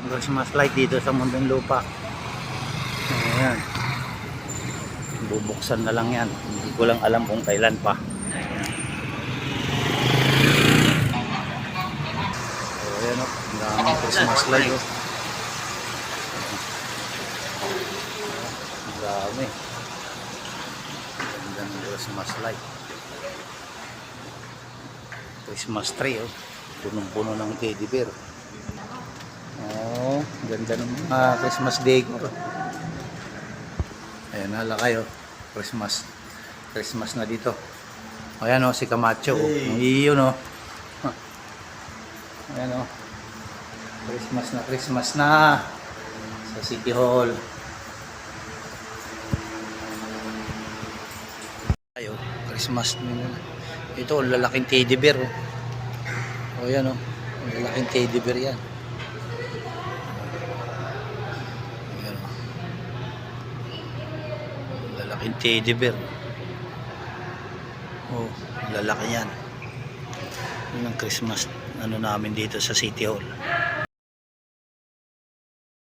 yung Christmas light dito sa Muntinlupa. Ayan. Bubuksan na lang yan. Hindi ko lang alam kung kailan pa. So ayan o, ang daming Christmas light o. Ang dami. Ganda ng Christmas light. Christmas tree o. Punong-puno ng teddy bear. Oh, ganda ng Christmas decor. Ayan, hala kayo. Christmas na dito. Ayan o, si Camacho. Ang iyo no. Ayan o. Christmas na. Sa City Hall. Ayo, Christmas na. Ito, lalaking teddy bear o. O yan o. Lalaking teddy bear yan. Lalaking teddy bear. Oh, lalaki yan. Yun ang Christmas ano namin dito sa City Hall.